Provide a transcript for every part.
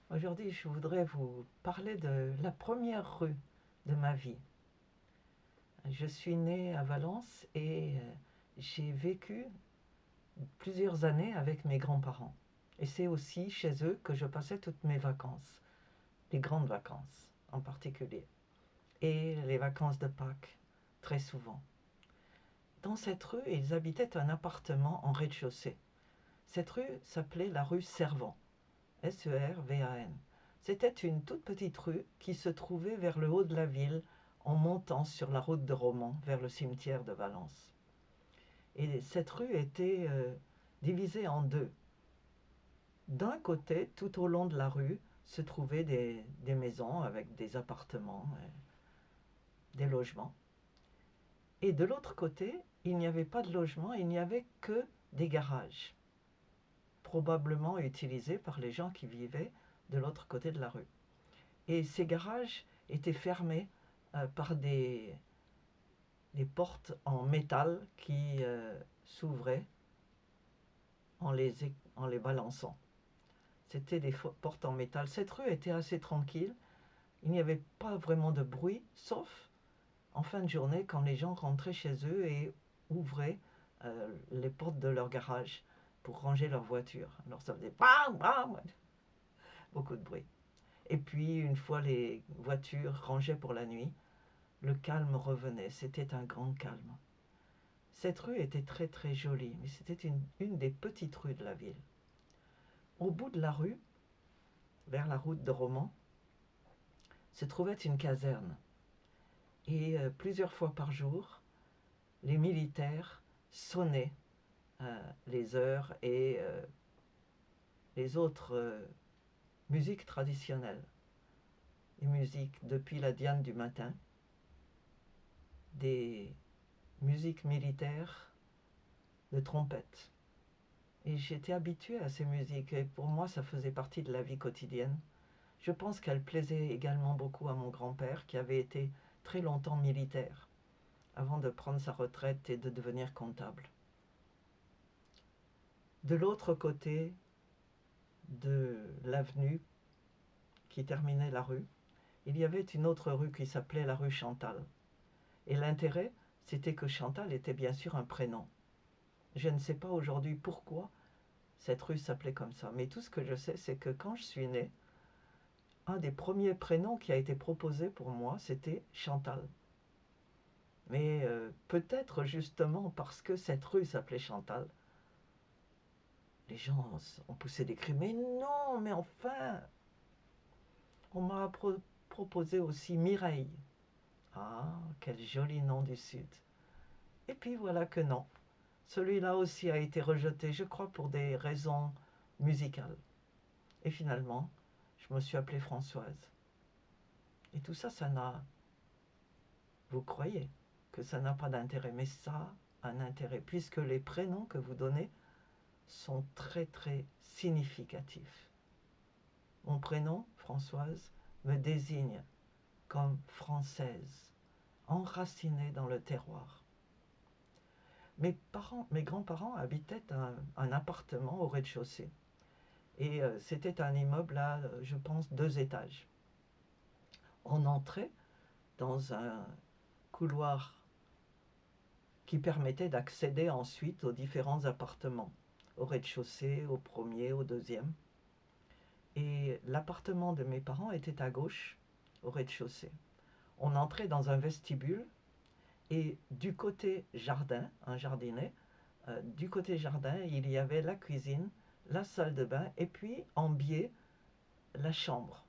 Aujourd'hui, je voudrais vous parler de la première rue de ma vie. Je suis née à Valence et j'ai vécu plusieurs années avec mes grands-parents. Et c'est aussi chez eux que je passais toutes mes vacances, les grandes vacances en particulier, et les vacances de Pâques, très souvent. Dans cette rue, ils habitaient un appartement en rez-de-chaussée. Cette rue s'appelait la rue Servan, Servan. C'était une toute petite rue qui se trouvait vers le haut de la ville en montant sur la route de Romans vers le cimetière de Valence. Et cette rue était divisée en deux. D'un côté, tout au long de la rue, se trouvaient des maisons avec des appartements, des logements. Et de l'autre côté, il n'y avait pas de logement, il n'y avait que des garages, probablement utilisés par les gens qui vivaient de l'autre côté de la rue. Et ces garages étaient fermés par des portes en métal qui s'ouvraient en les balançant. C'était des portes en métal. Cette rue était assez tranquille. Il n'y avait pas vraiment de bruit, sauf en fin de journée quand les gens rentraient chez eux et ouvraient les portes de leur garage pour ranger leur voiture. Alors ça faisait bam, bam, beaucoup de bruit. Et puis une fois les voitures rangées pour la nuit, le calme revenait. C'était un grand calme. Cette rue était très très jolie, mais c'était une des petites rues de la ville. Au bout de la rue, vers la route de Romans, se trouvait une caserne. Et plusieurs fois par jour, les militaires sonnaient les heures et les autres musiques traditionnelles. Les musiques depuis la Diane du matin, des musiques militaires de trompette. Et j'étais habituée à ces musiques et pour moi ça faisait partie de la vie quotidienne. Je pense qu'elle plaisait également beaucoup à mon grand-père qui avait été très longtemps militaire avant de prendre sa retraite et de devenir comptable. De l'autre côté de l'avenue qui terminait la rue, il y avait une autre rue qui s'appelait la rue Chantal. Et l'intérêt, c'était que Chantal était bien sûr un prénom. Je ne sais pas aujourd'hui pourquoi cette rue s'appelait comme ça, mais tout ce que je sais, c'est que quand je suis née, un des premiers prénoms qui a été proposé pour moi, c'était Chantal. Mais peut-être justement parce que cette rue s'appelait Chantal, les gens ont poussé des cris. Mais non, mais enfin, on m'a proposé aussi Mireille. Ah, quel joli nom du Sud. Et puis voilà que non. Celui-là aussi a été rejeté, je crois, pour des raisons musicales. Et finalement, je me suis appelée Françoise. Et tout ça, ça n'a... Vous croyez que ça n'a pas d'intérêt, mais ça a un intérêt, puisque les prénoms que vous donnez sont très très significatifs. Mon prénom, Françoise, me désigne comme française, enracinée dans le terroir. Mes grands-parents habitaient un appartement au rez-de-chaussée. Et c'était un immeuble à, je pense, 2 étages. On entrait dans un couloir qui permettait d'accéder ensuite aux différents appartements, au rez-de-chaussée, au premier, au deuxième. Et l'appartement de mes parents était à gauche, au rez-de-chaussée. On entrait dans un vestibule et du côté jardin, un jardinet, du côté jardin, il y avait la cuisine, la salle de bain et puis en biais, la chambre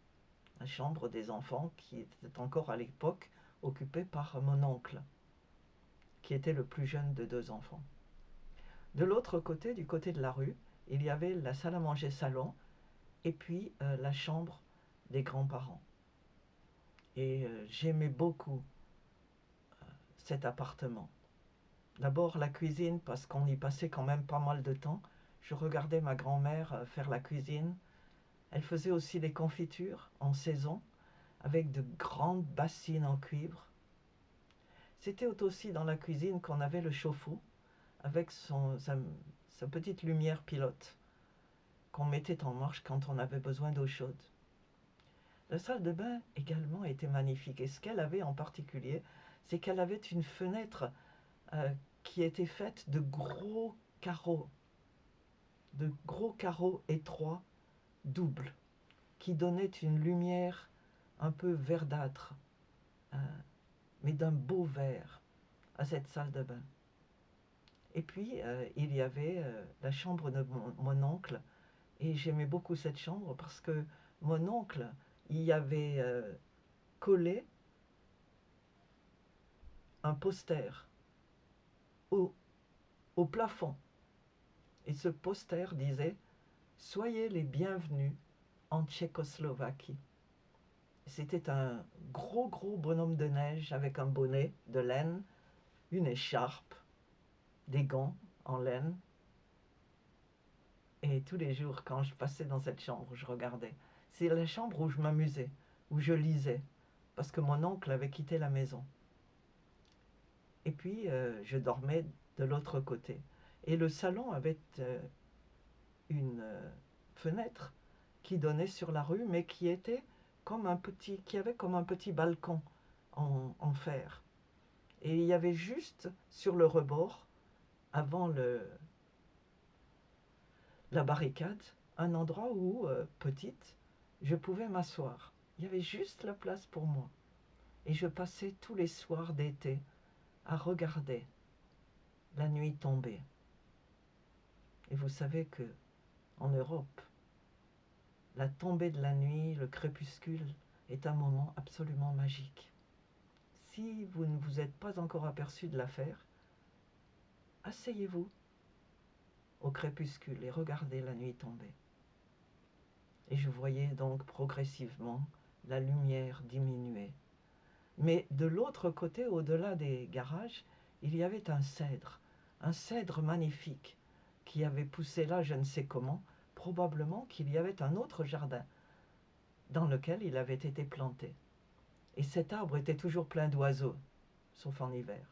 des enfants qui était encore à l'époque occupée par mon oncle, qui était le plus jeune de 2 enfants. De l'autre côté, du côté de la rue, il y avait la salle à manger salon et puis la chambre des grands-parents. Et j'aimais beaucoup cet appartement. D'abord la cuisine parce qu'on y passait quand même pas mal de temps. Je regardais ma grand-mère faire la cuisine. Elle faisait aussi des confitures en saison avec de grandes bassines en cuivre. C'était aussi dans la cuisine qu'on avait le chauffe-eau avec sa petite lumière pilote qu'on mettait en marche quand on avait besoin d'eau chaude. La salle de bain également était magnifique. Et ce qu'elle avait en particulier, c'est qu'elle avait une fenêtre euh, qui était faite de gros carreaux étroits, doubles, qui donnaient une lumière un peu verdâtre, euh, mais d'un beau vert à cette salle de bain. Et puis, il y avait la chambre de mon oncle, et j'aimais beaucoup cette chambre parce que mon oncle y avait collé un poster au, au plafond. Et ce poster disait Soyez les bienvenus en Tchécoslovaquie. C'était un gros bonhomme de neige avec un bonnet de laine, une écharpe, des gants en laine. Et tous les jours, quand je passais dans cette chambre, je regardais. C'est la chambre où je m'amusais, où je lisais, parce que mon oncle avait quitté la maison. Et puis, je dormais de l'autre côté. Et le salon avait une fenêtre qui donnait sur la rue, mais qui était qui avait comme un petit balcon en fer. Et il y avait juste sur le rebord, avant la barricade, un endroit où, petite, je pouvais m'asseoir. Il y avait juste la place pour moi. Et je passais tous les soirs d'été à regarder la nuit tomber. Et vous savez que en Europe, la tombée de la nuit, le crépuscule, est un moment absolument magique. Si vous ne vous êtes pas encore aperçu de l'affaire, asseyez-vous au crépuscule et regardez la nuit tomber. Et je voyais donc progressivement la lumière diminuer. Mais de l'autre côté, au-delà des garages, il y avait un cèdre magnifique, qui avait poussé là je ne sais comment, probablement qu'il y avait un autre jardin dans lequel il avait été planté. Et cet arbre était toujours plein d'oiseaux, sauf en hiver.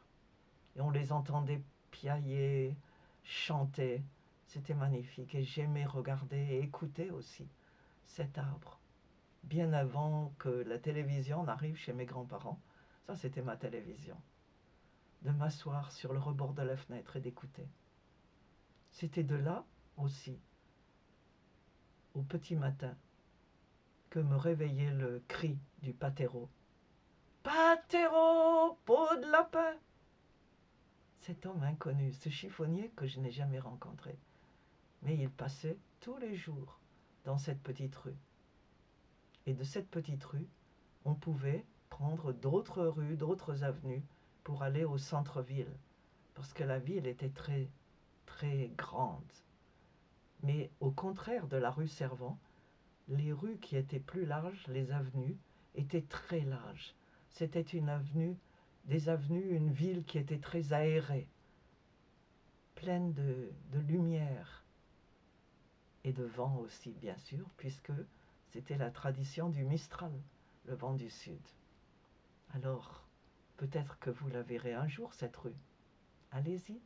Et on les entendait piailler, chanter. C'était magnifique et j'aimais regarder et écouter aussi cet arbre. Bien avant que la télévision n'arrive chez mes grands-parents, ça c'était ma télévision, de m'asseoir sur le rebord de la fenêtre et d'écouter. C'était de là aussi, au petit matin, que me réveillait le cri du pâtéreau. Pâtéreau, peau de lapin! Cet homme inconnu, ce chiffonnier que je n'ai jamais rencontré. Mais il passait tous les jours dans cette petite rue. Et de cette petite rue, on pouvait prendre d'autres rues, d'autres avenues pour aller au centre-ville. Parce que la ville était très grande. Mais au contraire de la rue Servant, les rues qui étaient plus larges, les avenues, étaient très larges. C'était une ville qui était très aérée, pleine de lumière et de vent aussi, bien sûr, puisque c'était la tradition du Mistral, le vent du sud. Alors, peut-être que vous la verrez un jour, cette rue. Allez-y.